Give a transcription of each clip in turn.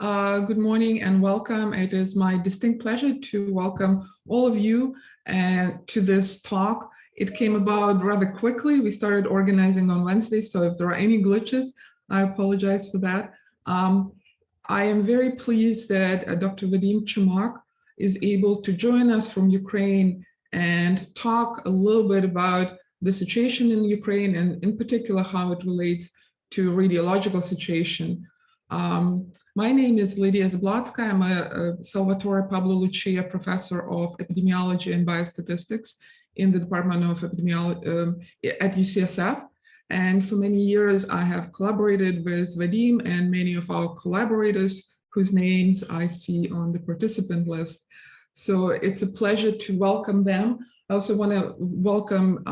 Good morning and welcome. It is my distinct pleasure to welcome all of you to this talk. It came about rather quickly. We started organizing on Wednesday, so if there are any glitches, I apologize for that. I am very pleased that Dr. Vadim Chumak is able to join us from Ukraine and talk a little bit about the situation in Ukraine and in particular how it relates to radiological situation. My name is Lydia Zablatska. I'm a Salvatore Pablo Lucia Professor of Epidemiology and Biostatistics in the Department of Epidemiology at UCSF. And for many years, I have collaborated with Vadim and many of our collaborators whose names I see on the participant list. So it's a pleasure to welcome them. I also want to welcome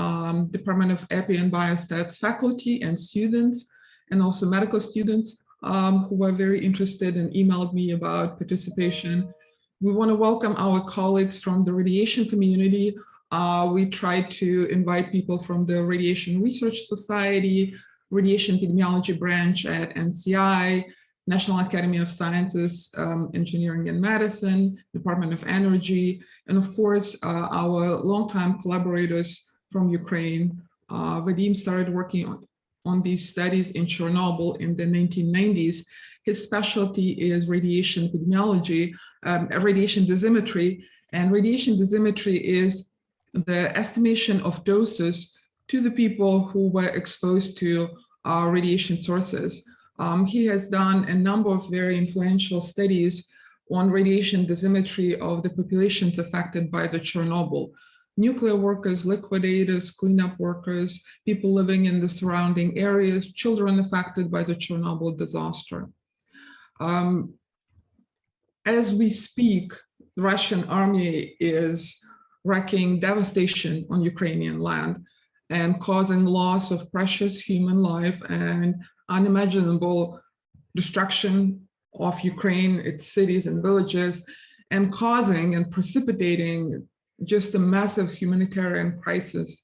Department of Epi and Biostats faculty and students, and also medical students who were very interested and emailed me about participation. We want to welcome our colleagues from the radiation community. We try to invite people from the Radiation Research Society, Radiation Epidemiology branch at NCI, National Academy of Sciences, Engineering and Medicine, Department of Energy, and of course, our longtime collaborators from Ukraine. Vadim started working on these studies in Chernobyl in the 1990s. His specialty is radiation epidemiology, radiation dosimetry, and radiation dosimetry is the estimation of doses to the people who were exposed to radiation sources. He has done a number of very influential studies on radiation dosimetry of the populations affected by the Chernobyl. Nuclear workers, liquidators, cleanup workers, people living in the surrounding areas, children affected by the Chernobyl disaster. As we speak, the Russian army is wreaking devastation on Ukrainian land and causing loss of precious human life and unimaginable destruction of Ukraine, its cities and villages, and causing and precipitating just a massive humanitarian crisis.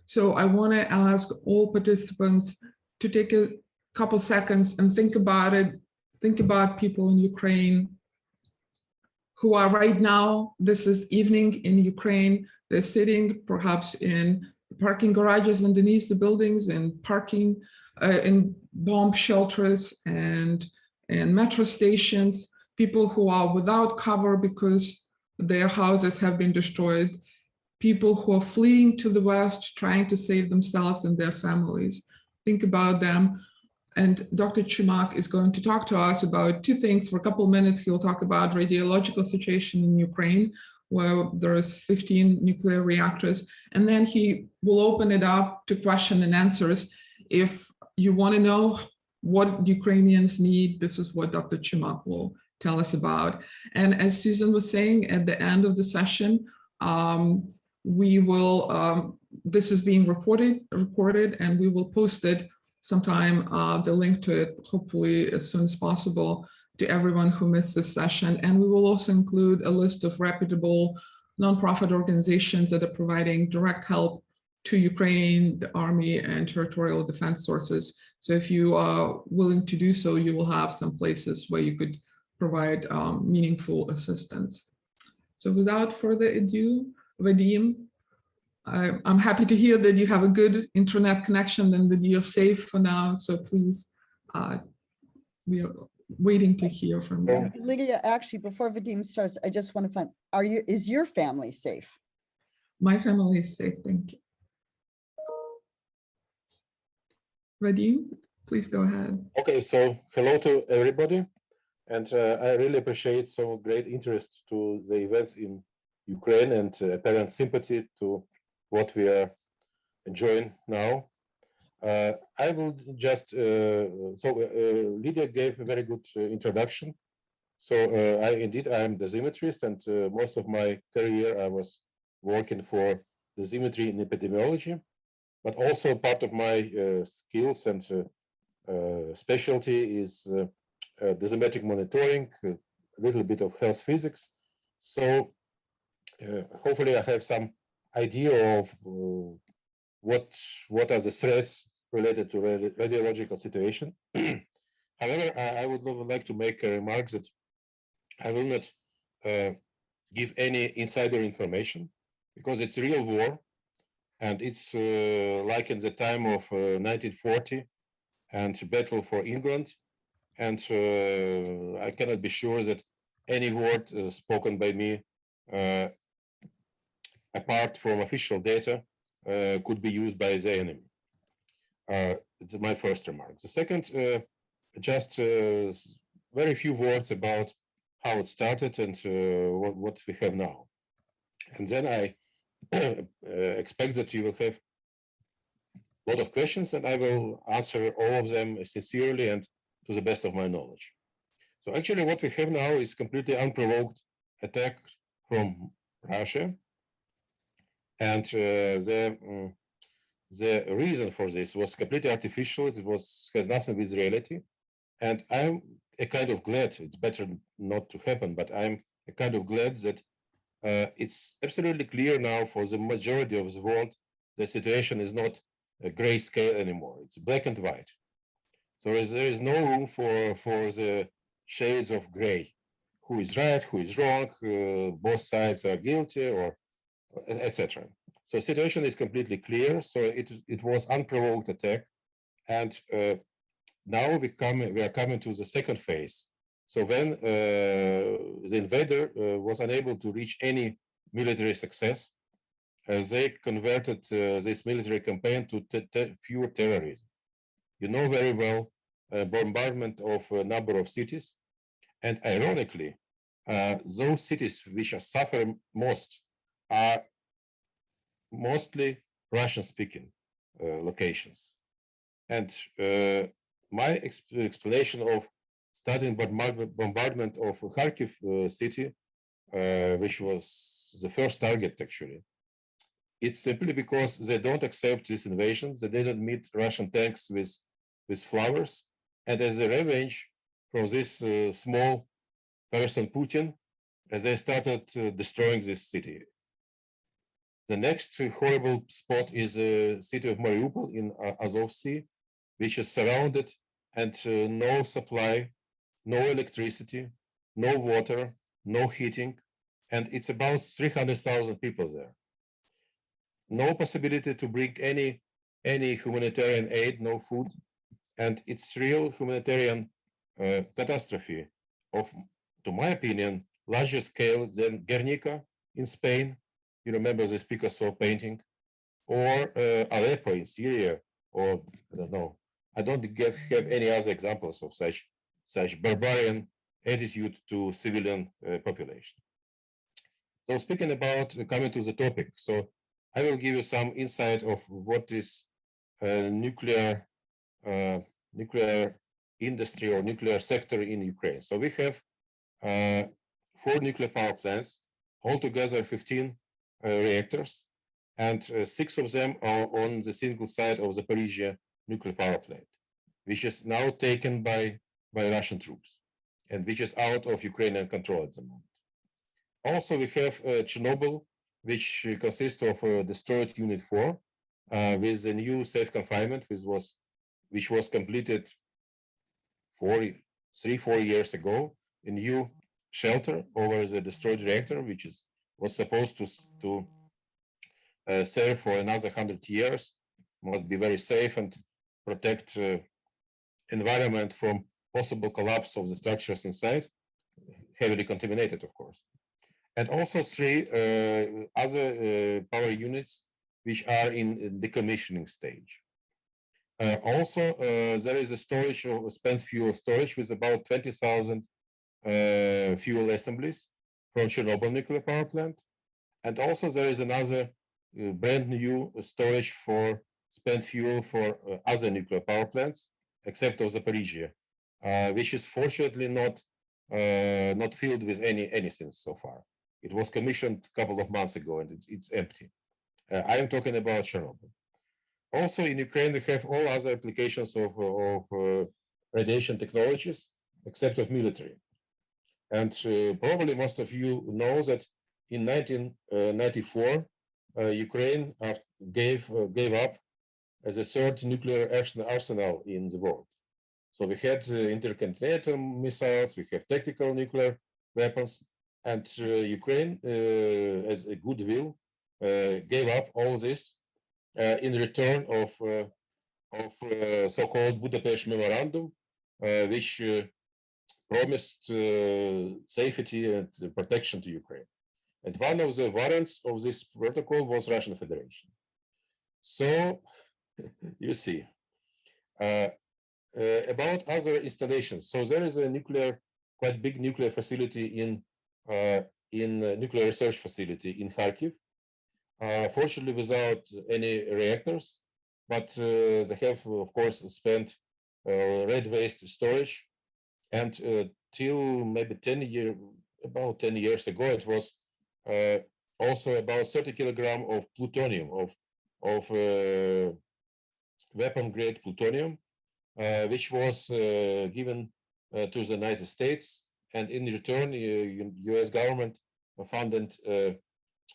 So I want to ask all participants to take a couple seconds and think about it. Think about people in Ukraine who are right now, this is evening in Ukraine, they're sitting perhaps in parking garages underneath the buildings and parking in bomb shelters and metro stations, people who are without cover because their houses have been destroyed, people who are fleeing to the West, trying to save themselves and their families. Think about them. And Dr. Chumak is going to talk to us about two things. For a couple of minutes, he'll talk about radiological situation in Ukraine, where there is 15 nuclear reactors. And then he will open it up to question and answers. If you want to know what Ukrainians need, this is what Dr. Chumak will tell us about. And as Susan was saying, at the end of the session, we will, this is being recorded, and we will post it sometime, the link to it, hopefully as soon as possible, to everyone who missed this session. And we will also include a list of reputable nonprofit organizations that are providing direct help to Ukraine, the Army, and territorial defense sources. So if you are willing to do so, you will have some places where you could provide meaningful assistance. So without further ado, Vadim, I'm happy to hear that you have a good internet connection and that you're safe for now. So please, we are waiting to hear from you. Lydia, actually, before Vadim starts, I just want to find, is your family safe? My family is safe, thank you. Vadim, please go ahead. Okay, so hello to everybody. And I really appreciate so great interest to the events in Ukraine and apparent sympathy to what we are enjoying now. I will just, Lydia gave a very good introduction. So I am dosimetrist, and most of my career I was working for dosimetry in epidemiology, but also part of my skills and specialty is dosimetric monitoring, a little bit of health physics. So hopefully I have some idea of what are the threats related to radiological situation. However, I would like to make a remark that I will not give any insider information because it's real war, and it's like in the time of 1940 and battle for England, and I cannot be sure that any word spoken by me apart from official data could be used by the enemy. It's my first remark. The second, just very few words about how it started and what we have now. And then I expect that you will have a lot of questions, and I will answer all of them sincerely and to the best of my knowledge. So actually what we have now is completely unprovoked attack from Russia. And the reason for this was completely artificial. It has nothing with reality. And I'm a kind of glad, it's better not to happen, but I'm a kind of glad that it's absolutely clear now for the majority of the world, the situation is not a gray scale anymore. It's black and white. So there is no room for the shades of gray. Who is right, who is wrong, both sides are guilty, or etc. So situation is completely clear. So it was unprovoked attack, and now we are coming to the second phase. So when the invader was unable to reach any military success, they converted this military campaign to pure terrorism. You know very well bombardment of a number of cities, and ironically, those cities which are suffering most are mostly Russian-speaking locations. And my explanation of starting bombardment of Kharkiv city, which was the first target actually, it's simply because they don't accept this invasion. They didn't meet Russian tanks with flowers, and as a revenge from this small person Putin, they started destroying this city. The next horrible spot is the city of Mariupol in Azov Sea, which is surrounded and no supply, no electricity, no water, no heating, and it's about 300,000 people there. No possibility to bring any humanitarian aid, no food, and it's real humanitarian catastrophe of, to my opinion, larger scale than Guernica in Spain. You remember this Picasso painting, or Aleppo in Syria, or I don't know. I don't have any other examples of such barbarian attitude to civilian population. So speaking about coming to the topic, so I will give you some insight of what is nuclear industry or nuclear sector in Ukraine. So we have 4 nuclear power plants, altogether 15 reactors, and 6 of them are on the single site of the Zaporizhia nuclear power plant, which is now taken by Russian troops and which is out of Ukrainian control at the moment. Also, we have Chernobyl, which consists of destroyed Unit 4 with a new safe confinement, which was completed 4 years ago, a new shelter over the destroyed reactor, which was supposed to serve for another 100 years, must be very safe and protect environment from possible collapse of the structures inside, heavily contaminated, of course. And also 3 other power units which are in decommissioning stage. Also, there is a storage of spent fuel storage with about 20,000 fuel assemblies from Chernobyl nuclear power plant. And also there is another brand new storage for spent fuel for other nuclear power plants, except of Zaporizhia, which is fortunately not filled with anything so far. It was commissioned a couple of months ago and it's empty. I am talking about Chernobyl. Also in Ukraine, they have all other applications of radiation technologies, except of military. And probably most of you know that in 1994, Ukraine gave up as a third nuclear arsenal in the world. So we had intercontinental missiles, we have tactical nuclear weapons, and Ukraine, as a goodwill, gave up all this in return of so-called Budapest Memorandum, which promised safety and protection to Ukraine. And one of the variants of this protocol was Russian Federation. So you see, about other installations. So there is a quite big nuclear facility in nuclear research facility in Kharkiv. Fortunately, without any reactors, but they have, of course, spent red waste storage, and till maybe about 10 years ago, it was also about 30 kilograms of plutonium, of weapon-grade plutonium, which was given to the United States, and in return, U.S. government funded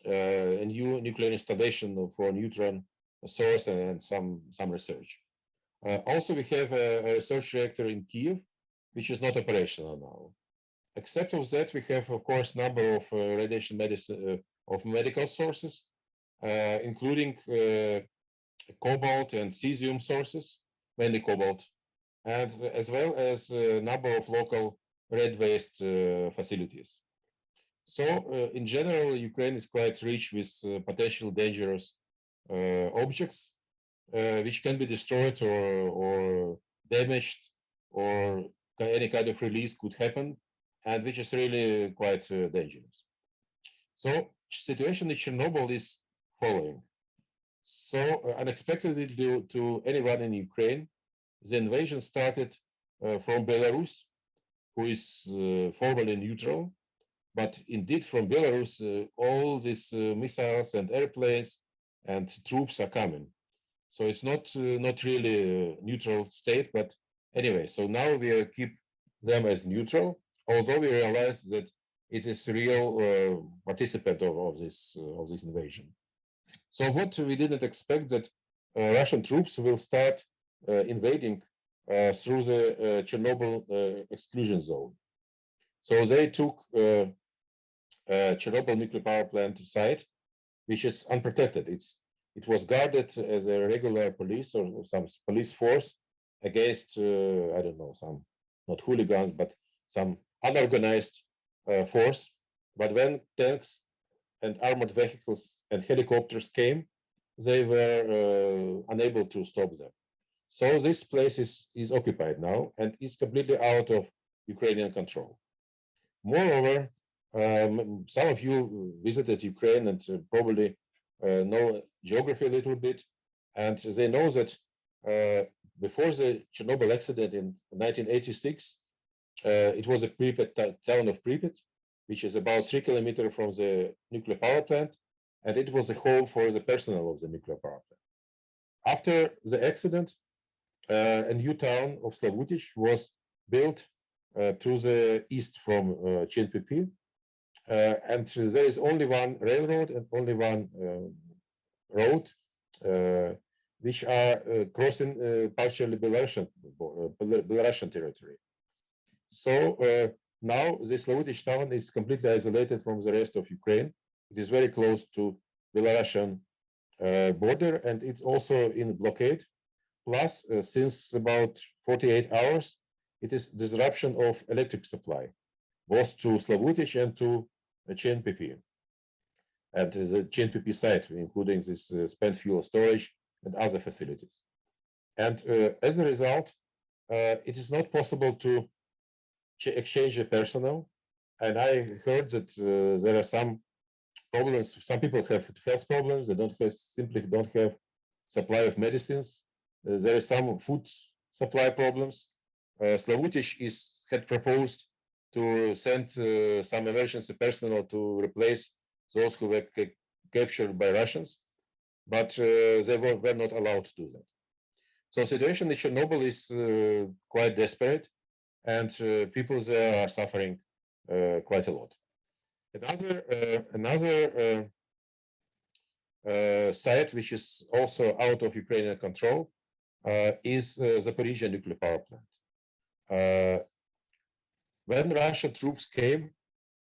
a new nuclear installation for neutron source and some research. Also, we have a research reactor in Kyiv, which is not operational now. Except of that, we have, of course, number of radiation medicine of medical sources, including cobalt and cesium sources, mainly cobalt, and as well as a number of local red waste facilities. So, in general, Ukraine is quite rich with potential dangerous objects, which can be destroyed or damaged, or any kind of release could happen, and which is really quite dangerous. So, situation in Chernobyl is following. So, unexpectedly to anyone in Ukraine, the invasion started from Belarus, who is formally neutral, but indeed from Belarus, all these missiles and airplanes and troops are coming. So it's not really a neutral state, but anyway, so now we keep them as neutral, although we realize that it is real participant of this invasion. So what we didn't expect that Russian troops will start invading through the Chernobyl exclusion zone. So they took Chernobyl nuclear power plant site, which is unprotected. It was guarded as a regular police or some police force against, I don't know, some not hooligans, but some unorganized force. But when tanks and armored vehicles and helicopters came, they were unable to stop them. So this place is occupied now and is completely out of Ukrainian control. Moreover, some of you visited Ukraine and probably know geography a little bit, and they know that before the Chernobyl accident in 1986, it was a Pripyat town of Pripyat, which is about 3 kilometers from the nuclear power plant, and it was the home for the personnel of the nuclear power plant. After the accident, a new town of Slavutich was built to the east from CNPP, and there is only one railroad and only one road, which are crossing partially Belarusian territory. So now this Slavutich town is completely isolated from the rest of Ukraine. It is very close to Belarusian border, and it's also in blockade. Plus, since about 48 hours, it is disruption of electric supply, both to Slavutich and to CNPP, and the CNPP site, including this spent fuel storage and other facilities. And as a result, it is not possible to exchange the personnel. And I heard that there are some problems. Some people have health problems. They simply don't have supply of medicines. There is some food supply problems. Slavutich had proposed to send some emergency personnel to replace those who were captured by Russians, but they were not allowed to do that. So the situation in Chernobyl is quite desperate, and people there are suffering quite a lot. Another site which is also out of Ukrainian control is Zaporizhzhia nuclear power plant. When Russian troops came,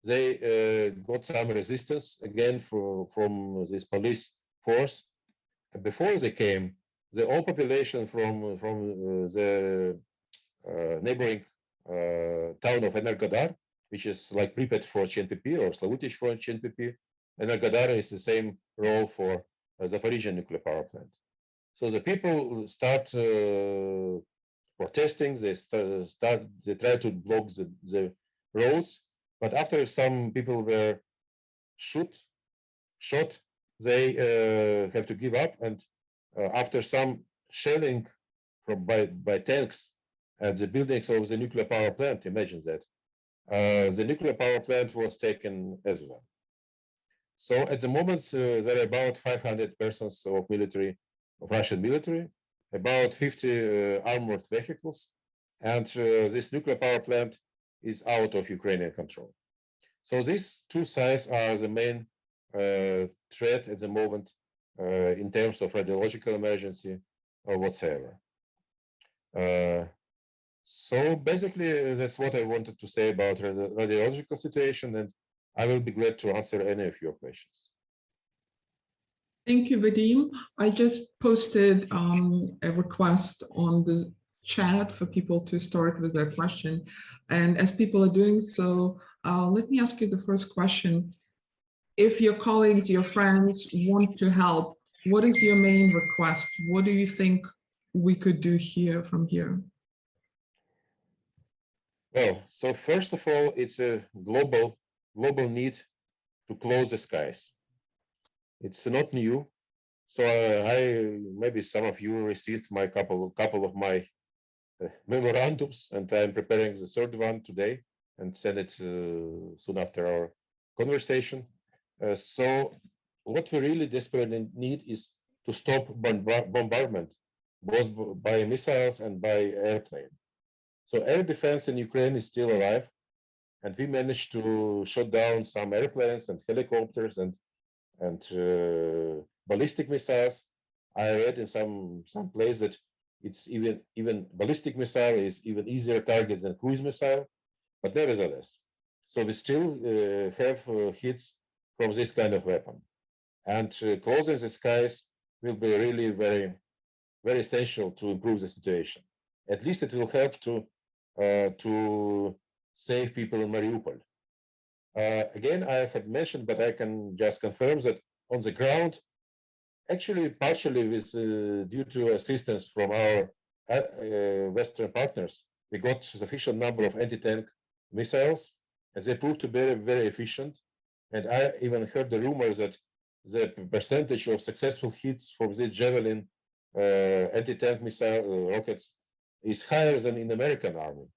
they got some resistance again from this police force. And before they came, the whole population from the neighboring town of Energodar, which is like Pripyat for CNPP or Slavutich for CNPP. Energodar is the same role for Zaporizhzhia nuclear power plant. So the people start protesting. They they try to block the roads, but after some people were shot, they have to give up. And after some shelling by tanks at the buildings of the nuclear power plant, imagine that, the nuclear power plant was taken as well. So at the moment, there are about 500 persons of Russian military, about 50 armored vehicles, and this nuclear power plant is out of Ukrainian control. So these two sides are the main threat at the moment in terms of radiological emergency or whatsoever. So basically, that's what I wanted to say about the radiological situation, and I will be glad to answer any of your questions. Thank you, Vadim. I just posted a request on the chat for people to start with their question. And as people are doing so, let me ask you the first question. If your colleagues, your friends want to help, what is your main request? What do you think we could do here from here? Well, so first of all, it's a global need to close the skies. It's not new. So maybe some of you received my couple of my memorandums, and I'm preparing the third one today and send it soon after our conversation. So what we really desperately need is to stop bombardment, both by missiles and by airplane. So air defense in Ukraine is still alive, and we managed to shut down some airplanes and helicopters and ballistic missiles. I read in some place that it's even ballistic missile is even easier target than cruise missile, but nevertheless. So we still have hits from this kind of weapon, and closing the skies will be really very, very essential to improve the situation. At least it will help to save people in Mariupol. Again, I had mentioned, but I can just confirm that on the ground, actually partially with due to assistance from our Western partners, we got sufficient number of anti-tank missiles, and they proved to be very, very efficient. And I even heard the rumors that the percentage of successful hits from this Javelin anti-tank missile rockets is higher than in the American army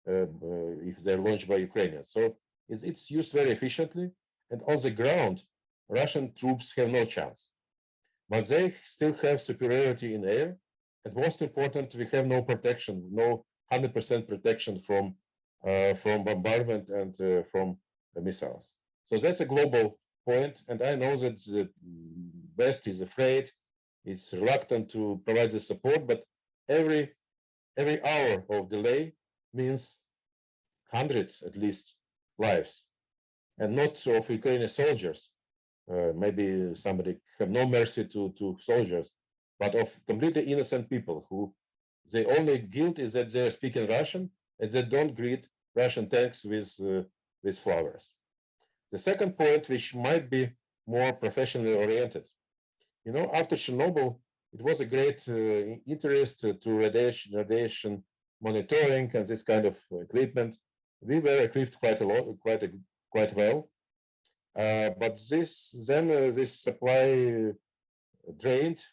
if they're launched by Ukrainians. So it's used very efficiently, and on the ground, Russian troops have no chance. But they still have superiority in air, and most important, we have no protection, no 100% protection from bombardment and from the missiles. So that's a global point, and I know that the West is afraid, it's reluctant to provide the support, but every hour of delay means hundreds, at least, lives, and not of Ukrainian soldiers. Maybe somebody have no mercy to soldiers, but of completely innocent people who the only guilt is that they're speaking Russian and they don't greet Russian tanks with flowers. The second point, which might be more professionally oriented, you know, after Chernobyl, it was a great interest to radiation monitoring and this kind of equipment. We were equipped quite well, but this supply drained,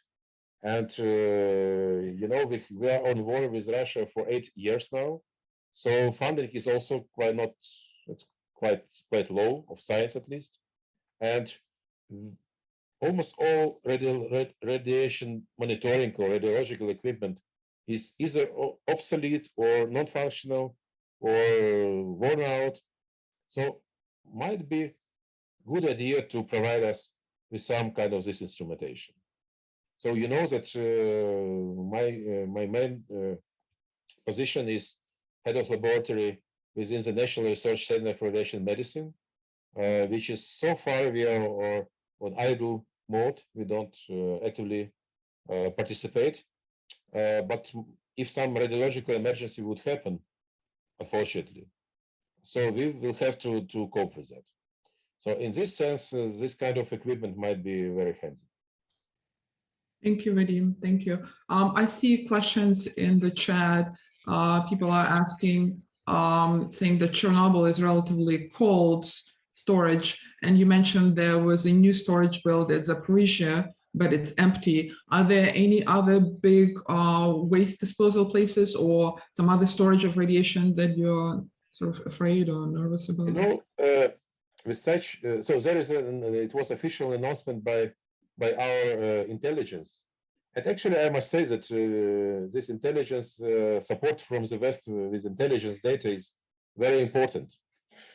and you know, we are on war with Russia for 8 years now, so funding is also quite low of science at least, and almost all radiation monitoring or radiological equipment is either obsolete or non-functional or worn out. So might be good idea to provide us with some kind of this instrumentation. So you know that my main position is head of laboratory within the National Research Center for Radiation Medicine, which is so far we are on idle mode. We don't actively participate. But if some radiological emergency would happen, unfortunately, so we will have to cope with that. So in this sense, this kind of equipment might be very handy. Thank you, Vadim. Thank you. I see questions in the chat. People are asking, saying that Chernobyl is relatively cold storage, and you mentioned there was a new storage built at Zaporizhia, but it's empty. Are there any other big waste disposal places or some other storage of radiation that you're sort of afraid or nervous about? You know, with such, so there is it was official announcement by our intelligence. And actually, I must say that this intelligence support from the West with intelligence data is very important,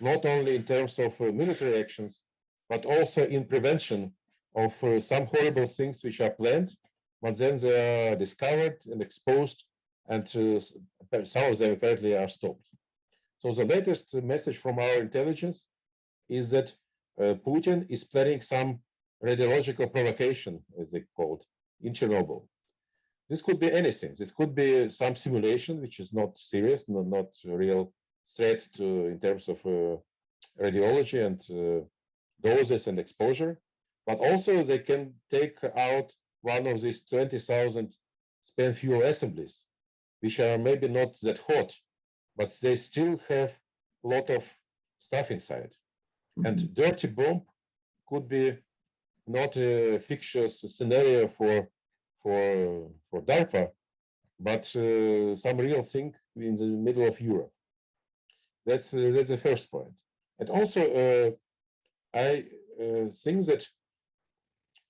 not only in terms of military actions, but also in prevention of some horrible things which are planned, but then they are discovered and exposed, and some of them apparently are stopped. So the latest message from our intelligence is that Putin is planning some radiological provocation, as they called, in Chernobyl. This could be anything. This could be some simulation, which is not serious, not a real threat in terms of radiology and doses and exposure. But also they can take out one of these 20,000 spent fuel assemblies, which are maybe not that hot, but they still have a lot of stuff inside. And dirty bomb could be not a fictitious scenario for DARPA, but some real thing in the middle of Europe. That's the first point. And also, I think that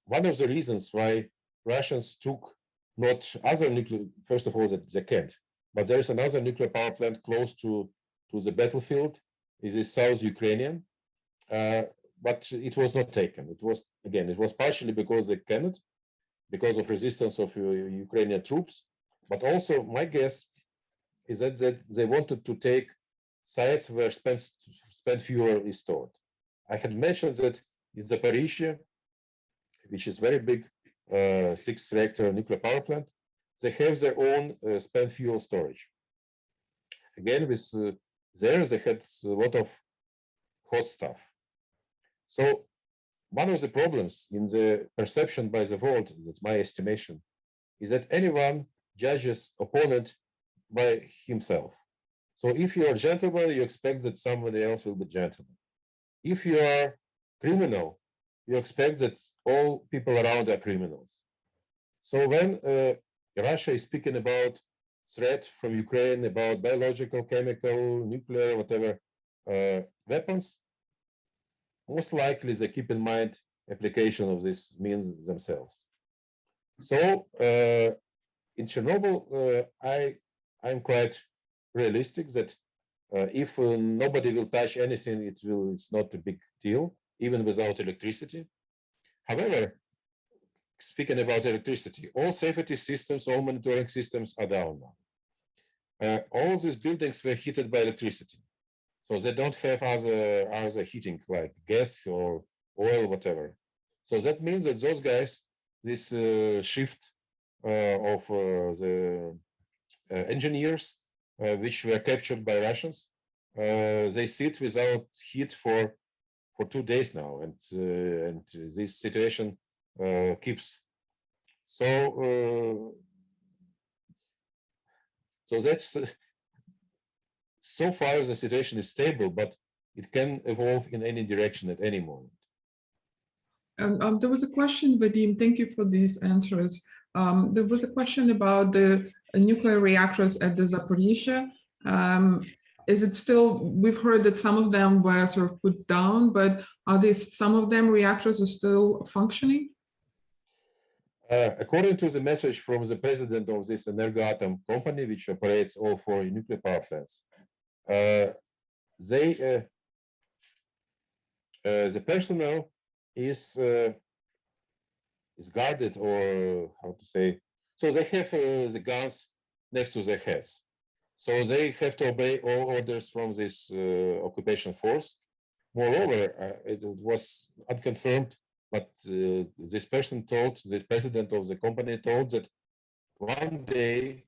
one of the reasons why Russians took not other nuclear, first of all, that they can't, but there is another nuclear power plant close to the battlefield, is in South Ukrainian. But it was not taken. It was partially because they cannot, because of resistance of Ukrainian troops. But also, my guess is that they wanted to take sites where spent fuel is stored. I had mentioned that in Zaporizhia, which is very big 6-reactor nuclear power plant, they have their own spent fuel storage. Again, with there they had a lot of hot stuff. So one of the problems in the perception by the world, that's my estimation, is that anyone judges opponent by himself. So if you are gentleman, you expect that somebody else will be gentleman. If you are criminal, you expect that all people around are criminals. So when Russia is speaking about threat from Ukraine, about biological, chemical, nuclear, whatever weapons, most likely they keep in mind application of these means themselves. So in Chernobyl, I'm quite realistic that if nobody will touch anything, it's not a big deal, even without electricity. However, speaking about electricity, all safety systems, all monitoring systems are down now. All these buildings were heated by electricity. So they don't have other heating like gas or oil, whatever. So that means that those guys, this shift of the engineers, which were captured by Russians, they sit without heat for 2 days now, and this situation keeps. So that's. So far, the situation is stable, but it can evolve in any direction at any moment. There was a question, Vadim, thank you for these answers. There was a question about the nuclear reactors at the Zaporizhia. Is it still, we've heard that some of them were sort of put down, but are these, some of them reactors are still functioning? According to the message from the president of this Energoatom company, which operates all 4 nuclear power plants, the personnel is guarded, or how to say, so they have the guns next to their heads. So they have to obey all orders from this occupation force. Moreover, it was unconfirmed, but this person told, the president of the company told that one day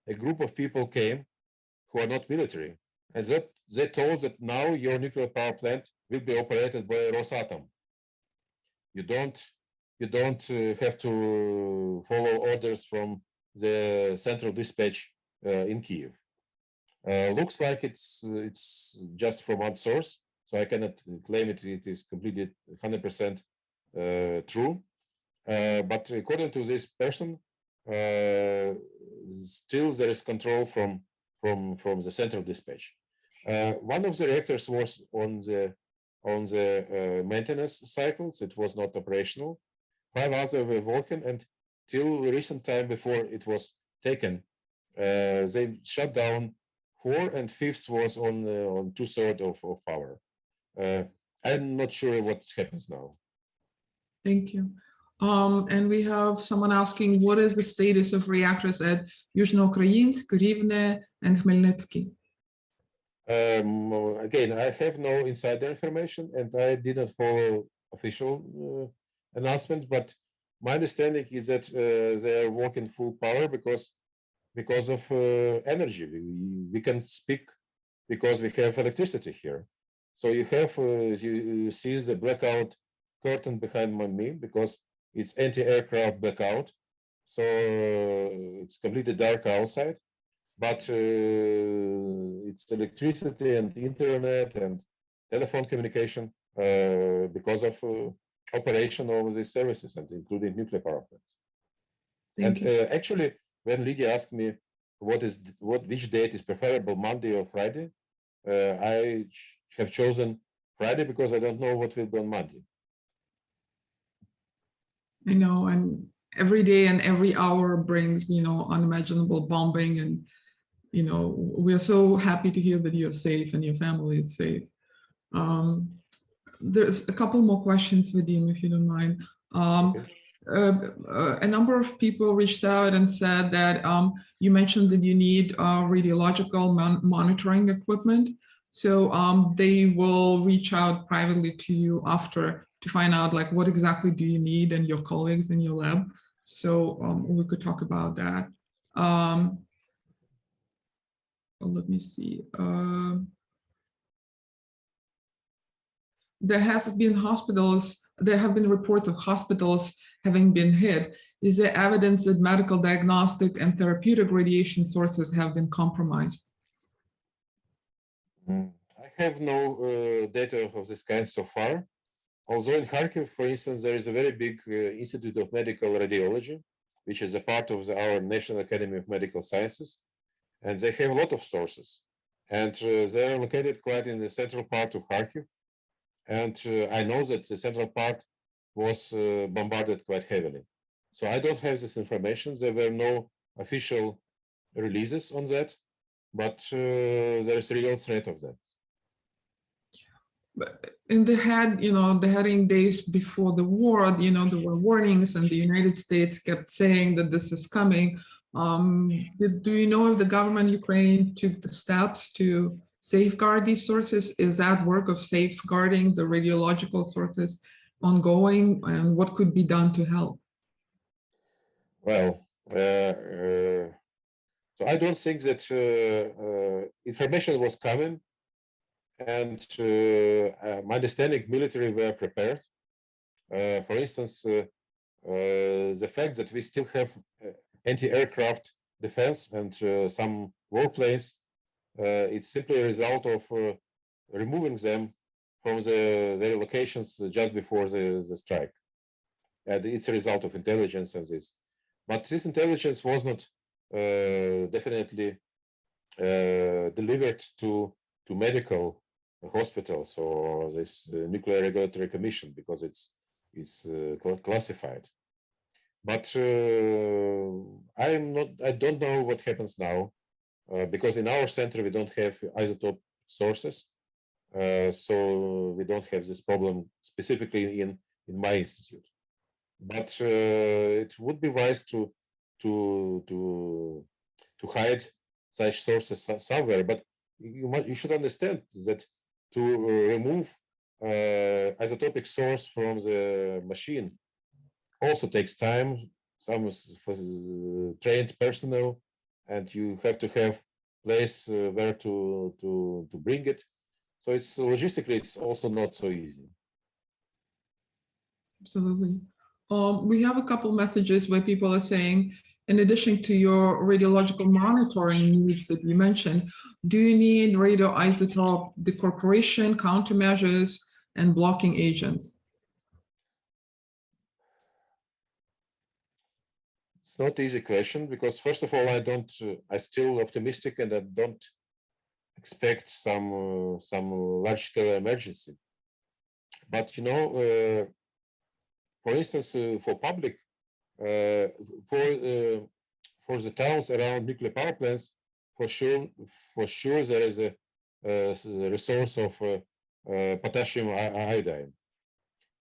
a group of people came who are not military, and that they told that now your nuclear power plant will be operated by Rosatom. You don't have to follow orders from the central dispatch in Kyiv. Looks like it's just from one source, so I cannot claim it is completely 100% true. But according to this person, still there is control from the central dispatch. One of the reactors was on the maintenance cycles. It was not operational. 5 others were working, and till recent time before it was taken, they shut down 4, and 5th was on 2/3 of power. I'm not sure what happens now. Thank you. And we have someone asking, what is the status of reactors at Yuzhno-Ukrainsk, Rivne, and Khmelnytsky? Again, I have no insider information, and I didn't follow official announcements, but my understanding is that they are working full power because of energy. We can speak because we have electricity here. So you have, you see the blackout curtain behind me because it's anti-aircraft blackout. So it's completely dark outside, but it's electricity and internet and telephone communication because of operation of these services, and including nuclear power plants. Thank you. Actually, when Lydia asked me which date is preferable, Monday or Friday, I have chosen Friday because I don't know what will be on Monday. I know, and every day and every hour brings, unimaginable bombing, and, we're so happy to hear that you're safe and your family is safe. There's a couple more questions, Vadim, if you don't mind. A number of people reached out and said that you mentioned that you need radiological monitoring equipment. So they will reach out privately to you after to find out like what exactly do you need and your colleagues in your lab. So we could talk about that. Let me see. There have been reports of hospitals having been hit. Is there evidence that medical, diagnostic, and therapeutic radiation sources have been compromised? I have no data of this kind so far. Although in Kharkiv, for instance, there is a very big Institute of Medical Radiology, which is a part of our National Academy of Medical Sciences, and they have a lot of sources. And they are located quite in the central part of Kharkiv. And I know that the central part was bombarded quite heavily. So I don't have this information. There were no official releases on that, but there is a real threat of that. In the heading days before the war, there were warnings, and the United States kept saying that this is coming. Do you know if the government of Ukraine took the steps to safeguard these sources? Is that work of safeguarding the radiological sources ongoing, and what could be done to help? Well, so I don't think that information was coming, and my understanding, military were prepared. For instance, the fact that we still have anti-aircraft defense and some warplanes, it's simply a result of removing them from their locations just before the strike. And it's a result of intelligence and this. But this intelligence was not definitely delivered to medical hospitals or this nuclear regulatory commission because it's classified. But I don't know what happens now because in our center we don't have isotope sources, so we don't have this problem specifically in my institute. But it would be wise to hide such sources somewhere. But you should understand that to remove isotopic source from the machine also takes time. Some for trained personnel, and you have to have place where to bring it. So it's logistically it's also not so easy. Absolutely. We have a couple messages where people are saying, in addition to your radiological monitoring needs that you mentioned, do you need radioisotope decorporation, countermeasures, and blocking agents? It's not easy question because first of all, I'm still optimistic and I don't expect some large scale emergency. But you know, for instance, for public, for the towns around nuclear power plants, for sure there is a resource of potassium iodine.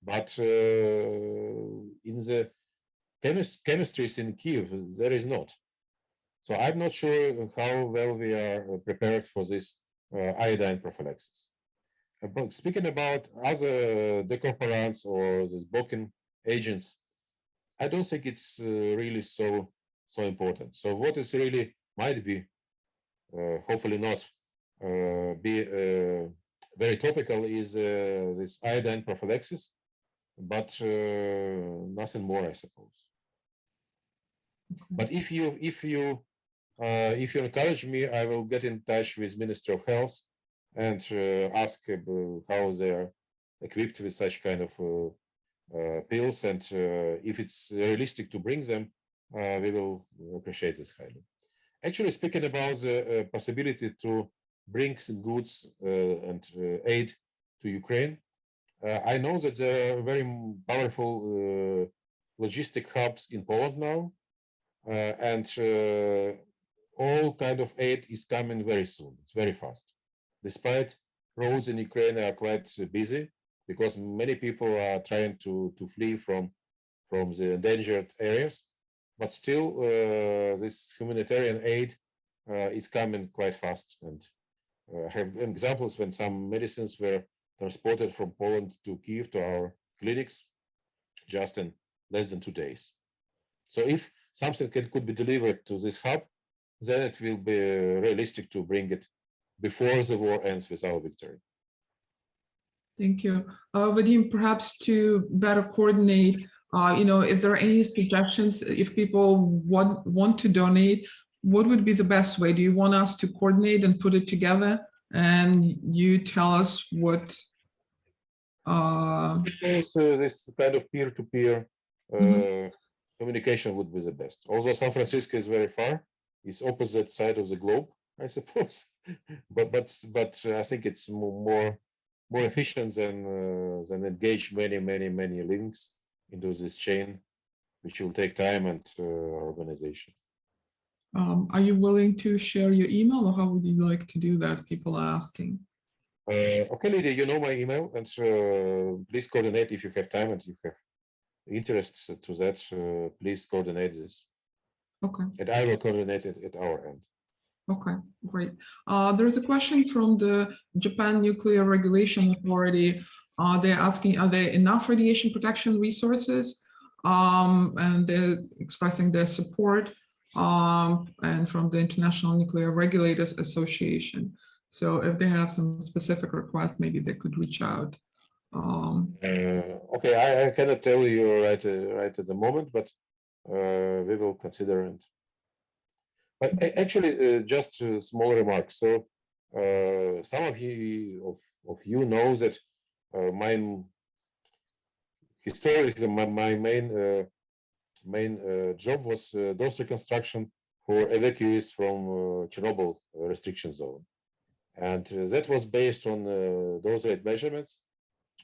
But in the chemistries in Kyiv, there is not. So I'm not sure how well we are prepared for this iodine prophylaxis. But speaking about other decorporants or these blocking agents, I don't think it's really so important. So what is really might be, hopefully not, be very topical is this iodine prophylaxis, but nothing more, I suppose. But if you encourage me, I will get in touch with Ministry of Health and ask how they are equipped with such kind of pills, and if it's realistic to bring them, we will appreciate this highly. Actually, speaking about the possibility to bring some goods and aid to Ukraine, I know that there are very powerful logistic hubs in Poland now, and all kind of aid is coming very soon. It's very fast. Despite roads in Ukraine are quite busy because many people are trying to flee from the endangered areas, but still this humanitarian aid is coming quite fast. And I have examples when some medicines were transported from Poland to Kyiv to our clinics just in less than 2 days. So if something could be delivered to this hub, then it will be realistic to bring it before the war ends with our victory. Thank you. Vadim, perhaps to better coordinate, if there are any suggestions, if people want to donate, what would be the best way? Do you want us to coordinate and put it together, and you tell us what? This kind of peer-to-peer communication would be the best. Although San Francisco is very far, it's opposite side of the globe, I suppose. but I think it's more efficient than engage many links into this chain, which will take time and organization. Are you willing to share your email, or how would you like to do that? People are asking. Okay, Lydia, you know my email, and please coordinate if you have time and you have interest to that. Please coordinate this. Okay. And I will coordinate it at our end. Okay, great. There's a question from the Japan Nuclear Regulation Authority. They're asking, are there enough radiation protection resources? And they're expressing their support, and from the International Nuclear Regulators Association. So if they have some specific requests, maybe they could reach out. Okay, I cannot tell you right at the moment, but we will consider it. But actually, just a small remark. So some of you know that historically my main job was dose reconstruction for evacuees from Chernobyl restriction zone, and that was based on dose rate measurements,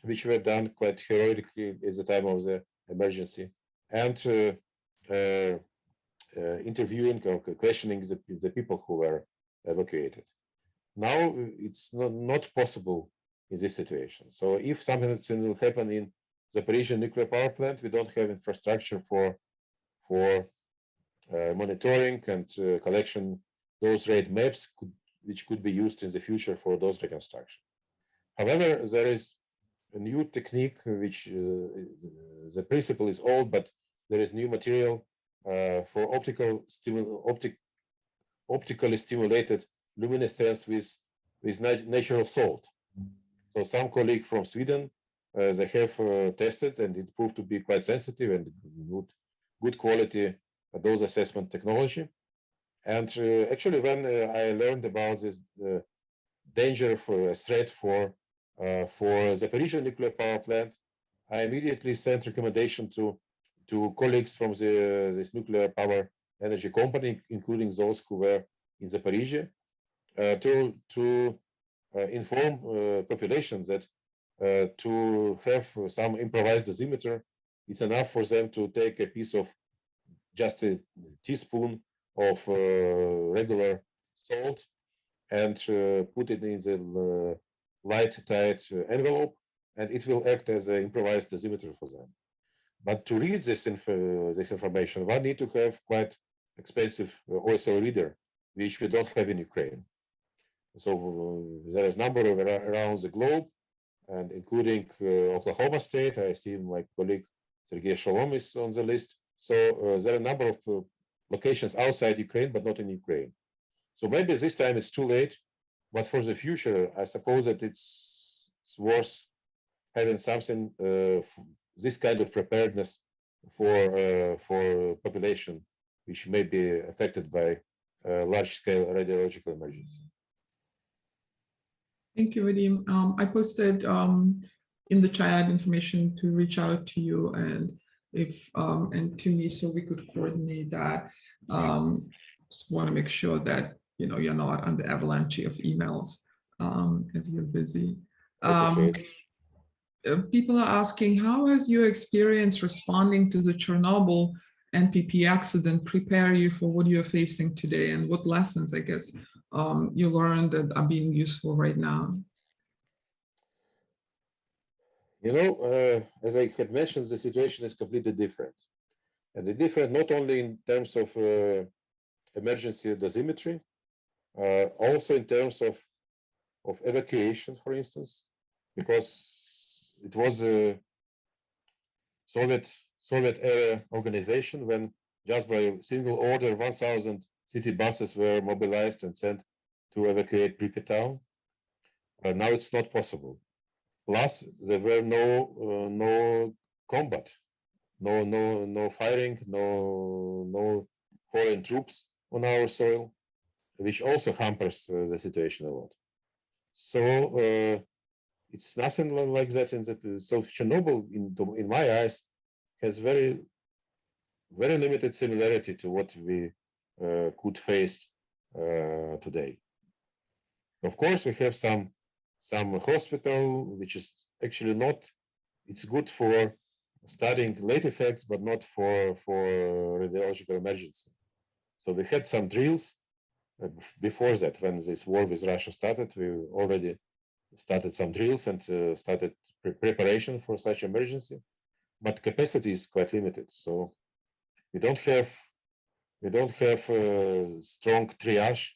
which were done quite heroically at the time of the emergency, and interviewing or questioning the people who were evacuated. Now it's not possible in this situation. So if something will happen in the Zaporizhzhia nuclear power plant, we don't have infrastructure for monitoring and collection those rate maps which could be used in the future for those reconstruction. However, there is a new technique which the principle is old, but there is new material for optically stimulated luminescence with natural salt. So some colleague from Sweden, they have tested, and it proved to be quite sensitive and good quality dose assessment technology. And actually, when I learned about this danger for a threat for the Zaporizhzhia nuclear power plant, I immediately sent recommendation to colleagues from this nuclear power energy company, including those who were in Zaporizhzhia, to inform populations that to have some improvised dosimeter, it's enough for them to take a piece of just a teaspoon of regular salt and put it in the light tight envelope, and it will act as an improvised dosimeter for them. But to read this information, one need to have quite expensive OSL reader, which we don't have in Ukraine. So there is a number of around the globe, and including Oklahoma State. I see my colleague Sergei Shalom is on the list. So there are a number of locations outside Ukraine, but not in Ukraine. So maybe this time it's too late, but for the future, I suppose that it's worth having something, this kind of preparedness for population which may be affected by large-scale radiological emergency. Thank you, Vadim. I posted in the chat information to reach out to you and to me, so we could coordinate that. Just want to make sure that you're not on the avalanche of emails as you're busy. People are asking, how has your experience responding to the Chernobyl NPP accident prepare you for what you're facing today, and what lessons, I guess, you learned that are being useful right now? As I had mentioned, the situation is completely different. And the different not only in terms of emergency dosimetry, also in terms of evacuation, for instance, because it was a Soviet era organization when just by a single order 1,000 city buses were mobilized and sent to evacuate Pripyat town. Now it's not possible. Plus, there were no combat, no firing, no foreign troops on our soil, which also hampers the situation a lot. So it's nothing like that. So Chernobyl, in my eyes, has very limited similarity to what we could face today. Of course, we have some hospital, which is actually not, it's good for studying late effects, but not for radiological emergency. So we had some drills before that. When this war with Russia started, we already started some drills and started preparation for such emergency, but capacity is quite limited. So we don't have strong triage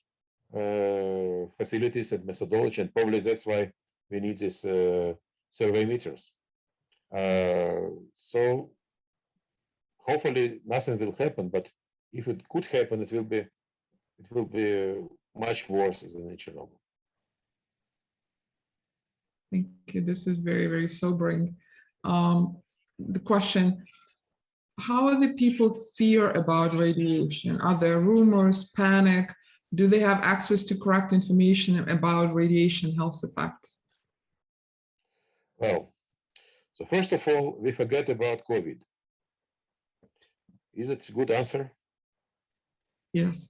facilities and methodology, and probably that's why we need these survey meters. So hopefully nothing will happen, but if it could happen, it will be much worse than in Chernobyl. Thank you. This is very, very sobering. The question, how are the people's fear about radiation? Are there rumors, panic? Do they have access to correct information about radiation health effects? Well, so first of all, we forget about COVID. Is it a good answer? Yes.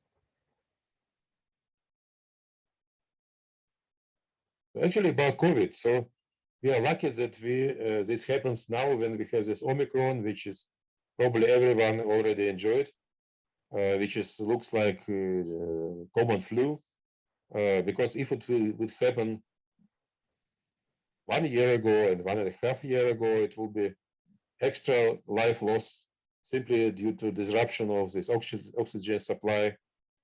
Actually, about COVID. So we are lucky that this happens now when we have this Omicron, which is probably everyone already enjoyed, which looks like common flu. Because if it would happen 1 year ago and 1.5 years ago, it will be extra life loss simply due to disruption of this oxygen supply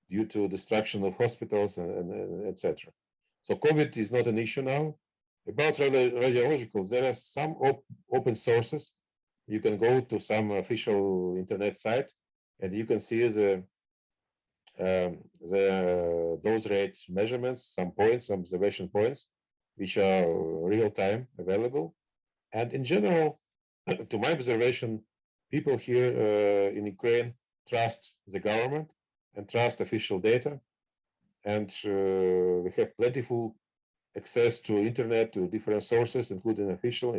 due to destruction of hospitals and etc. So COVID is not an issue now. About radiologicals, there are some open sources. You can go to some official internet site and you can see the dose rate measurements, some points, some observation points, which are real time available. And in general, to my observation, people here in Ukraine trust the government and trust official data. And we have plentiful access to internet, to different sources, including official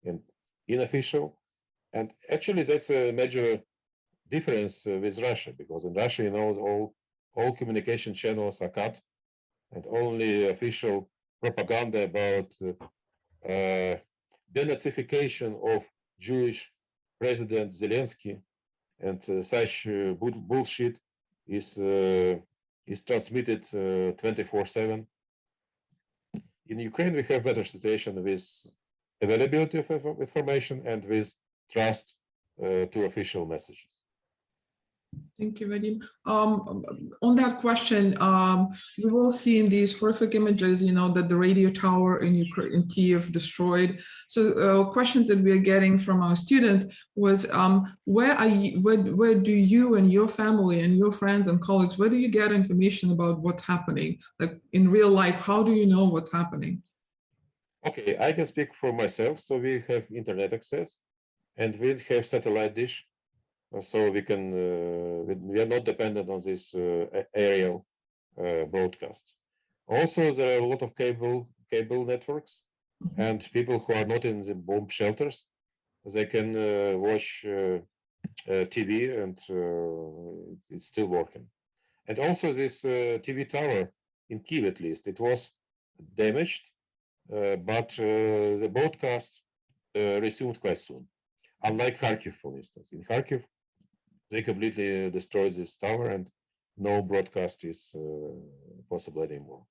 and unofficial. And actually, that's a major difference with Russia, because in Russia, you know, all communication channels are cut, and only official propaganda about denazification of Jewish President Zelensky and such bullshit is transmitted 24/7. In Ukraine, we have better situation with availability of information and with trust to official messages. Thank you, Vadim. On that question, we've all seen these horrific images, you know, that the radio tower in Ukraine, in Kyiv destroyed. So questions that we are getting from our students was, where do you and your family and your friends and colleagues, where do you get information about what's happening? Like in real life, how do you know what's happening? Okay, I can speak for myself. So we have internet access and we have satellite dish. So we can, we are not dependent on this aerial broadcast. Also, there are a lot of cable networks, and people who are not in the bomb shelters, they can watch TV, and it's still working. And also this TV tower in Kyiv, at least, it was damaged, but the broadcast resumed quite soon. Unlike Kharkiv, for instance. In Kharkiv, they completely destroyed this tower and no broadcast is possible anymore.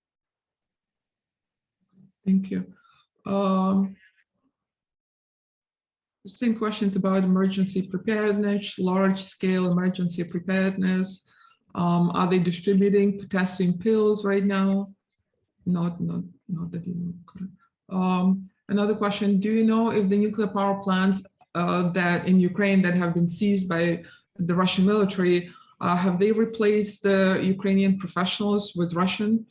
Thank you. Same questions about emergency preparedness, large-scale emergency preparedness. Are they distributing potassium pills right now? Not that you know. Another question: do you know if the nuclear power plants that in Ukraine that have been seized by the Russian military, have they replaced the Ukrainian professionals with Russian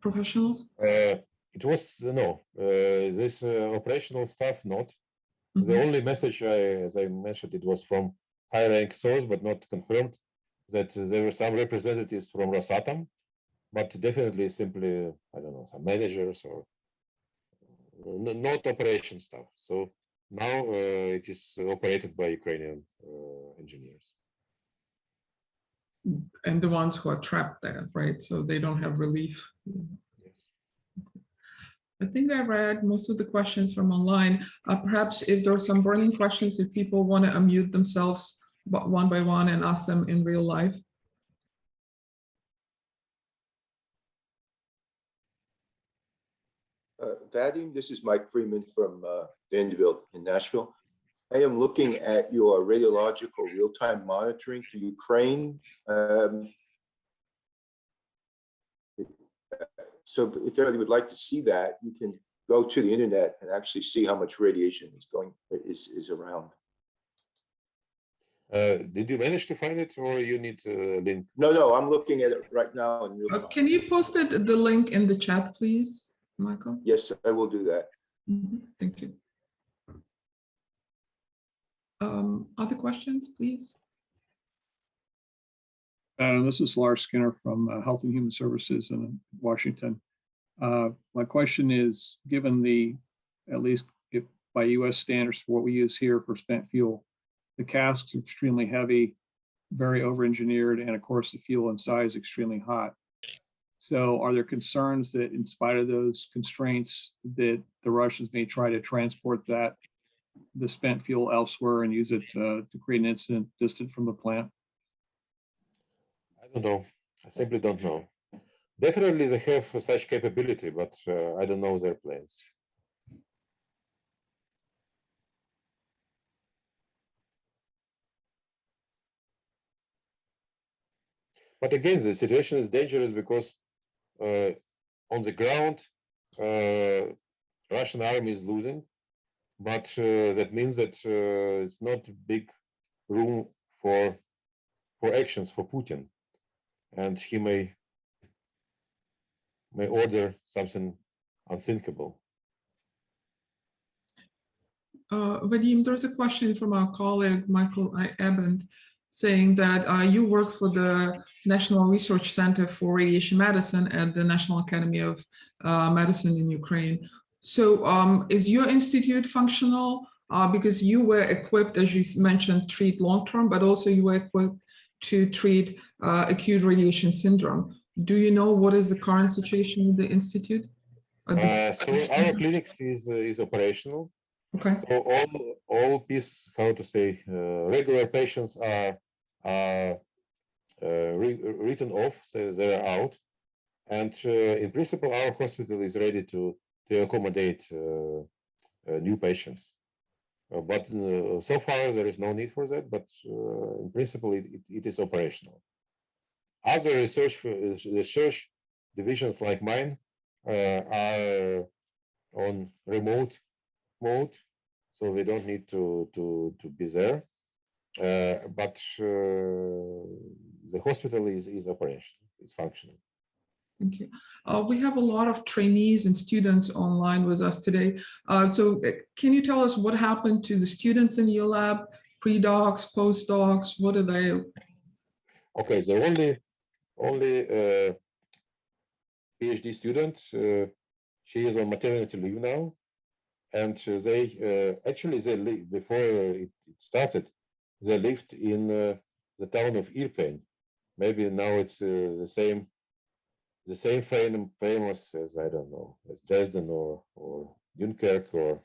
professionals? It was no. This operational staff not. Mm-hmm. The only message, as I mentioned, it was from high-rank source, but not confirmed, that there were some representatives from Rosatom, but definitely simply, I don't know, some managers or not operation staff. So now it is operated by Ukrainian engineers. And the ones who are trapped there, right? So they don't have relief. Yes. I think I read most of the questions from online. Perhaps if there are some burning questions, if people want to unmute themselves one by one and ask them in real life. Vadim, this is Mike Freeman from Vanderbilt in Nashville. I am looking at your radiological real-time monitoring for Ukraine. So if anybody would like to see that, you can go to the internet and actually see how much radiation is around. Did you manage to find it, or you need a link? No, I'm looking at it right now in real time. Can you post the link in the chat, please, Michael? Yes, I will do that. Thank you. Other questions, please? This is Lars Skinner from Health and Human Services in Washington. My question is, given at least if by US standards, what we use here for spent fuel, the cask's extremely heavy, very over-engineered, and of course the fuel inside is extremely hot. So are there concerns that in spite of those constraints that the Russians may try to transport the spent fuel elsewhere and use it to create an incident distant from the plant? I don't know. I simply don't know. Definitely they have such capability, but I don't know their plans. But again, the situation is dangerous because on the ground, Russian army is losing, but that means that it's not big room for actions for Putin, and he may order something unthinkable. Vadim, there's a question from our colleague, Michael Ebent, saying that you work for the National Research Center for Radiation Medicine at the National Academy of Medicine in Ukraine. So is your institute functional? Because you were equipped, as you mentioned, treat long-term, but also you were equipped to treat acute radiation syndrome. Do you know what is the current situation in the institute? So our clinics is operational. Okay. So all these, how to say, regular patients are written off, so they're out, and in principle, our hospital is ready to accommodate new patients. But so far there is no need for that. But in principle, it is operational. Other research divisions like mine are on remote mode, so we don't need to be there. But the hospital is operational, it's functional. Thank you. We have a lot of trainees and students online with us today. So can you tell us what happened to the students in your lab, pre-docs, post-docs, what are they? Okay, the only PhD student, she is on maternity leave now. And they actually before it started, they lived in the town of Irpin. Maybe now it's the same famous as, I don't know, as Dresden or Dunkirk or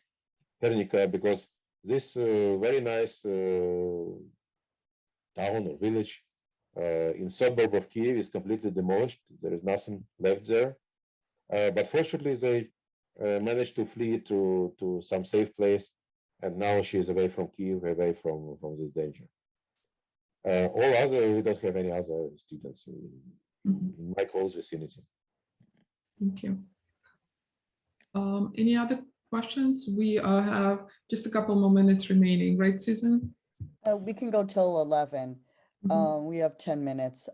Pernica, because this very nice town or village in suburb of Kyiv is completely demolished. There is nothing left there. But fortunately, they managed to flee to some safe place, and now she is away from Kyiv, away from this danger. All other, we don't have any other students in my close vicinity. Thank you. Any other questions? We have just a couple more minutes remaining, right, Susan? We can go till 11. We have 10 minutes.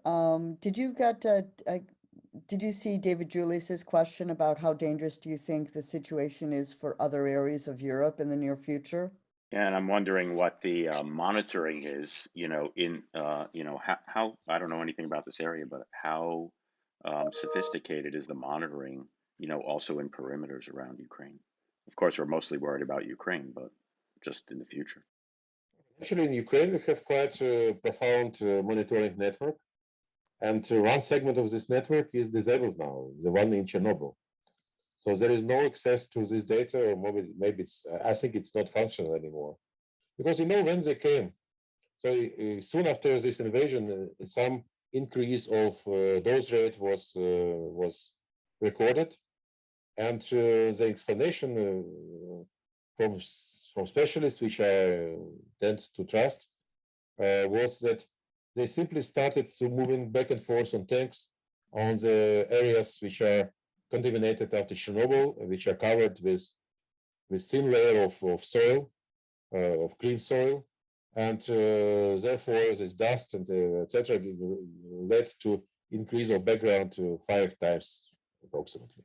Did you see David Julius's question about how dangerous do you think the situation is for other areas of Europe in the near future? Yeah, and I'm wondering what the monitoring is, how, I don't know anything about this area, but how sophisticated is the monitoring, also in perimeters around Ukraine? Of course, we're mostly worried about Ukraine, but just in the future. Actually, in Ukraine, we have quite a profound monitoring network. And one segment of this network is disabled now, the one in Chernobyl. So there is no access to this data, or maybe it's, I think it's not functional anymore. Because when they came, so soon after this invasion, some increase of dose rate was recorded. And the explanation from specialists, which I tend to trust, was that they simply started to moving back and forth on tanks on the areas which are contaminated after Chernobyl, which are covered with thin layer of soil, of clean soil, and therefore this dust and etc. led to increase of background to 5 times approximately.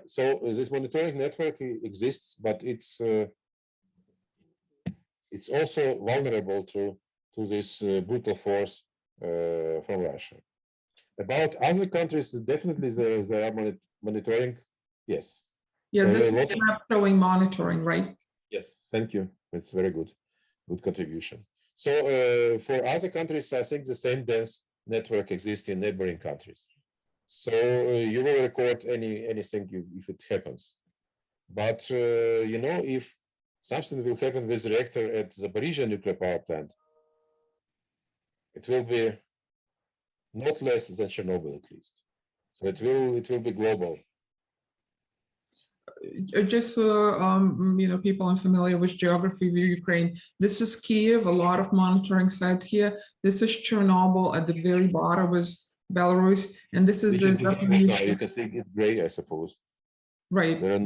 So this monitoring network exists, but it's also vulnerable to this brutal force from Russia. About other countries, definitely there are monitoring. Yes. Yeah, this is map showing monitoring, right? Yes, thank you. It's very good contribution. So for other countries, I think the same dense network exists in neighboring countries. So you will record anything if it happens. But if something will happen with the reactor at the Zaporizhzhia nuclear power plant, it will be not less than Chernobyl, at least. So it will be global. just for people unfamiliar with geography of Ukraine, this is Kyiv, a lot of monitoring sites here. This is Chernobyl at the very bottom was Belarus, and this is Which the is now you Zaporizhzhia. can see it's gray, I suppose. Right, There are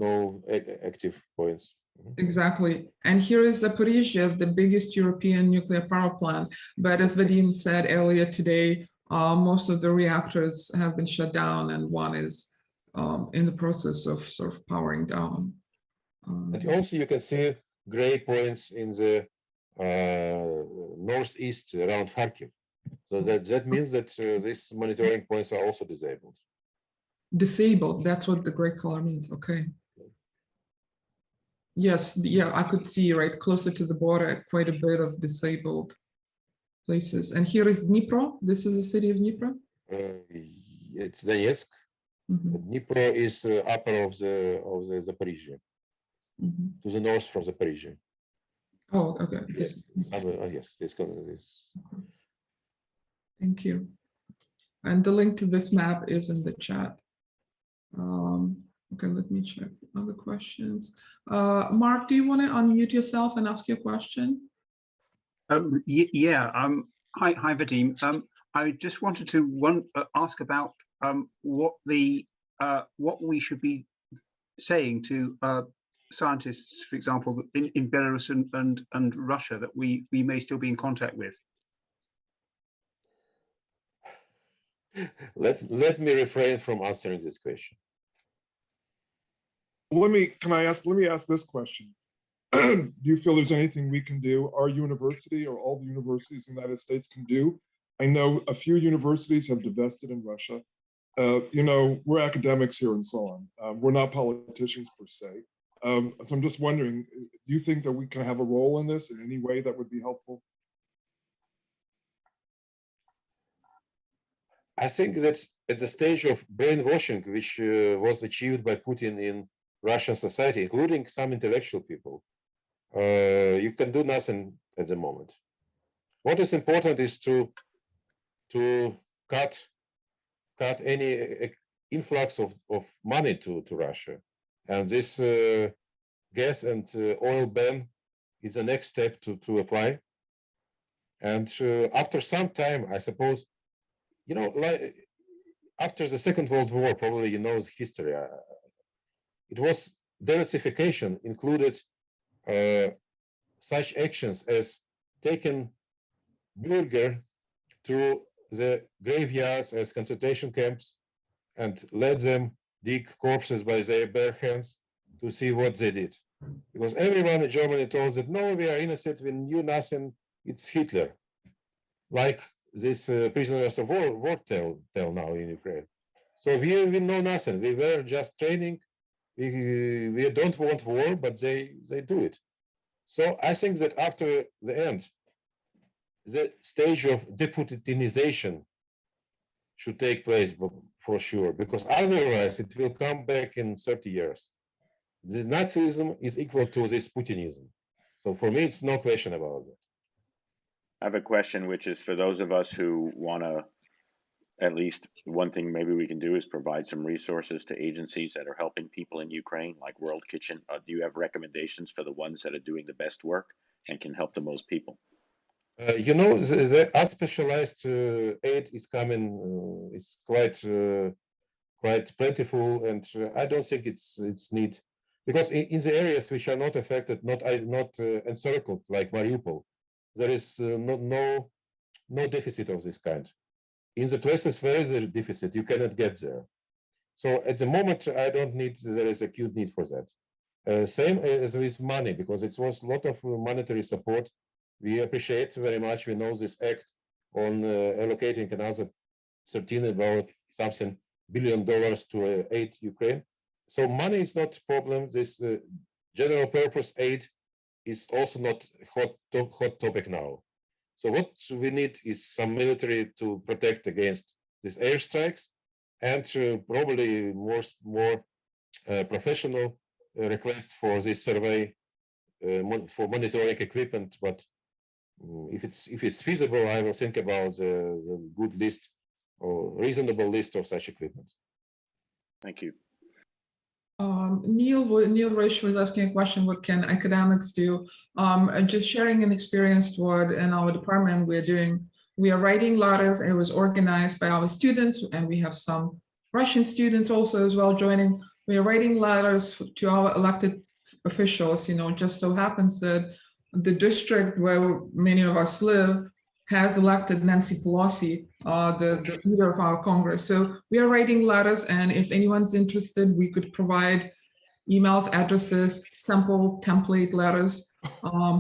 no active points. exactly. And here is Zaporizhzhia, the biggest European nuclear power plant. But as Vadim said earlier today, most of the reactors have been shut down, and one is in the process of sort of powering down. And also you can see gray points in the northeast around Kharkiv. So that means that these monitoring points are also disabled. Disabled, that's what the gray color means, okay. Yes, yeah, I could see right closer to the border quite a bit of disabled places. And here is Dnipro. This is the city of Dnipro. It's Donetsk. Mhm, Dnipro is upper of the Zaporizhzhia, mhm. to the north from Zaporizhzhia. Oh, okay. Yes, yes, this. Thank you. And the link to this map is in the chat. Okay, let me check other questions. Mark, do you want to unmute yourself and ask your question? Yeah. Hi, Vadim. I just wanted to ask about what we should be saying to scientists, for example, in Belarus and Russia, that we may still be in contact with. Let me refrain from answering this question. Let me ask this question. Do you feel there's anything we can do, our university or all the universities in the United States can do? I know a few universities have divested in Russia. We're academics here and so on. We're not politicians per se. So I'm just wondering, do you think that we can have a role in this in any way that would be helpful? I think that at the stage of brainwashing, which was achieved by Putin in Russian society, including some intellectual people, you can do nothing at the moment. What is important is to cut any influx of money to Russia, and this gas and oil ban is the next step to apply. And after some time, I suppose, like after the Second World War, probably you know the history. It was denazification included such actions as taking Bürger to the graveyards as concentration camps and let them dig corpses by their bare hands to see what they did. Because everyone in Germany told that, no, we are innocent, we knew nothing, it's Hitler. Like these prisoners of war tell now in Ukraine. So we know nothing, we were just training, we don't want war, but they do it. So I think that after the end, the stage of deputinization should take place for sure, because otherwise it will come back in 30 years. The Nazism is equal to this Putinism. So for me, it's no question about that. I have a question, which is for those of us who want to, at least one thing maybe we can do is provide some resources to agencies that are helping people in Ukraine, like World Kitchen. Do you have recommendations for the ones that are doing the best work and can help the most people? The unspecialized aid is coming. It's quite plentiful, and I don't think it's need, because in the areas which are not affected, not encircled like Mariupol, there is no deficit of this kind. In the places where there is a deficit, you cannot get there. So at the moment, I don't need. There is acute need for that. Same as with money, because it was a lot of monetary support. We appreciate very much. We know this act on allocating another 13 about something $1 billion to aid Ukraine. So money is not a problem. This general purpose aid is also not hot topic now. So what we need is some military to protect against these airstrikes, and probably more professional requests for this survey for monitoring equipment. But if it's feasible, I will think about the good list or reasonable list of such equipment. Thank you. Neil Risch was asking a question, what can academics do? Just sharing an experience what in our department we're doing. We are writing letters. It was organized by our students, and we have some Russian students also as well joining. We are writing letters to our elected officials. Just so happens that the district where many of us live has elected Nancy Pelosi, the leader of our Congress. So we are writing letters, and if anyone's interested, we could provide emails, addresses, sample template letters.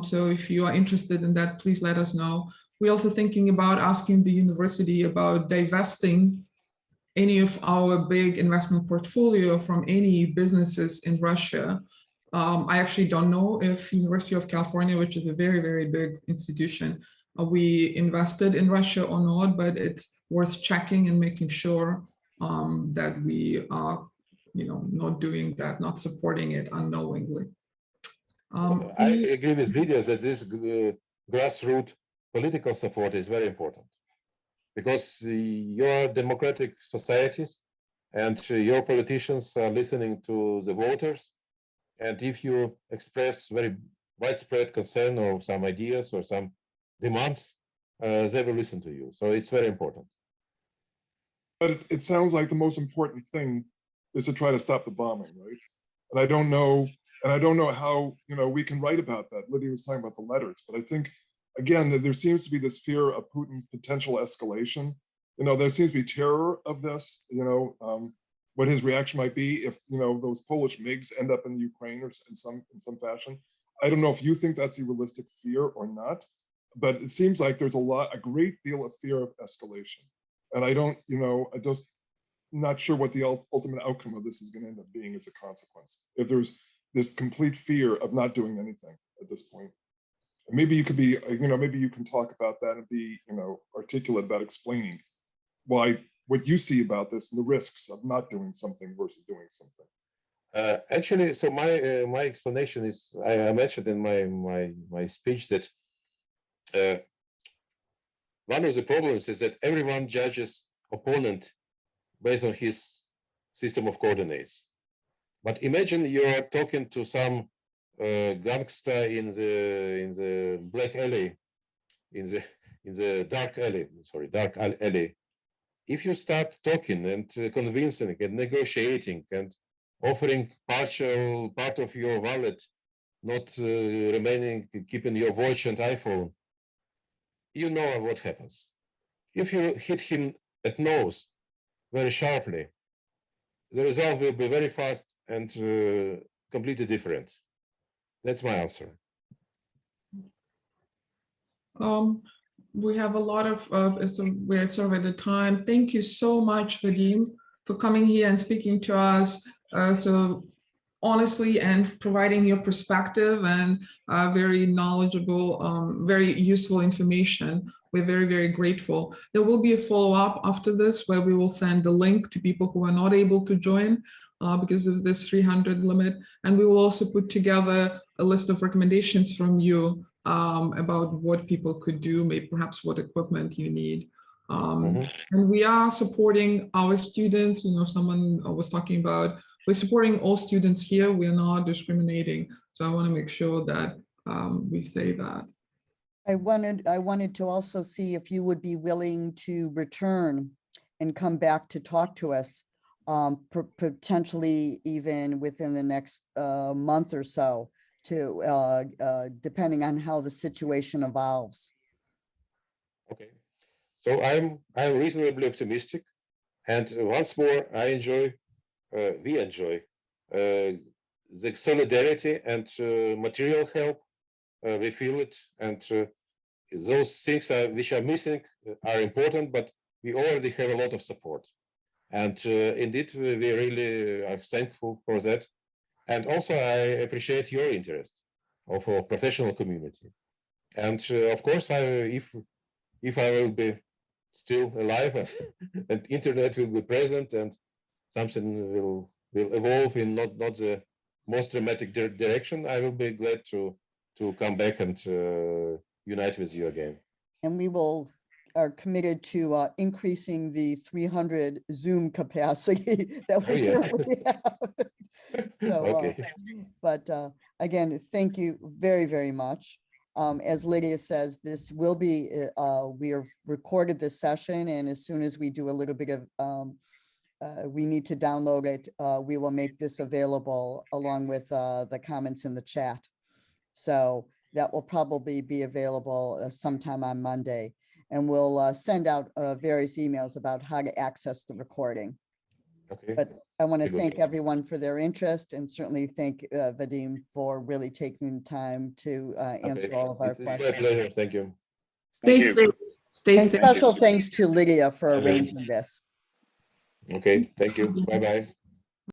So if you are interested in that, please let us know. We're also thinking about asking the university about divesting any of our big investment portfolio from any businesses in Russia. I actually don't know if University of California, which is a very, very big institution, we invested in Russia or not, but it's worth checking and making sure that we are, not doing that, not supporting it unknowingly. I agree with Lydia that this grassroots political support is very important, because your democratic societies and your politicians are listening to the voters. And if you express very widespread concern or some ideas or some demands, they will listen to you. So it's very important. But it sounds like the most important thing is to try to stop the bombing, right? And I don't know how, we can write about that. Lydia was talking about the letters, but I think, again, that there seems to be this fear of Putin's potential escalation. There seems to be terror of this, what his reaction might be if, those Polish MiGs end up in Ukraine or in some fashion. I don't know if you think that's a realistic fear or not, but it seems like there's a great deal of fear of escalation. And I don't, I just not sure what the ultimate outcome of this is going to end up being as a consequence. If there's this complete fear of not doing anything at this point. Maybe you could be, maybe you can talk about that and be, articulate about explaining what you see about this and the risks of not doing something versus doing something. Actually, so my explanation is, I mentioned in my speech that one of the problems is that everyone judges opponent based on his system of coordinates. But imagine you are talking to some gangster in the black alley, in the dark alley. If you start talking and convincing and negotiating and offering part of your wallet, not keeping your watch and iPhone, you know what happens. If you hit him at nose very sharply, the result will be very fast and completely different. That's my answer. We have a lot of, we're sort of at the time. Thank you so much, Vadim, for coming here and speaking to us so honestly and providing your perspective and very knowledgeable, very useful information. We're very, very grateful. There will be a follow-up after this where we will send the link to people who are not able to join because of this 300 limit. And we will also put together a list of recommendations from you about what people could do, maybe perhaps what equipment you need. And we are supporting our students. Someone was talking about, we're supporting all students here. We're not discriminating. So I want to make sure that we say that. I wanted to also see if you would be willing to return and come back to talk to us, potentially even within the next month or so, depending on how the situation evolves. Okay. So I'm reasonably optimistic, and once more, we enjoy the solidarity and material help. We feel it, and those things which are missing are important, but we already have a lot of support. And indeed, we really are thankful for that. And also, I appreciate your interest of our professional community. And of course, if I will be still alive and internet will be present and something will evolve in not the most dramatic direction, I will be glad to come back and unite with you again. And we are committed to increasing the 300 Zoom capacity that we currently have. So, Okay. but again, thank you very, very much. As Lydia says, this will be, we have recorded this session, and as soon as we do a little bit of, we need to download it, we will make this available along with the comments in the chat. So that will probably be available sometime on Monday. And we'll send out various emails about how to access the recording. Okay. But I want to Very good. thank everyone for their interest, and certainly thank Vadim for really taking the time to answer all of our It's my questions. pleasure. Thank you. Stay you. safe. Stay And safe. special thanks to Lydia for Okay. arranging this. Okay. Thank you. Bye bye.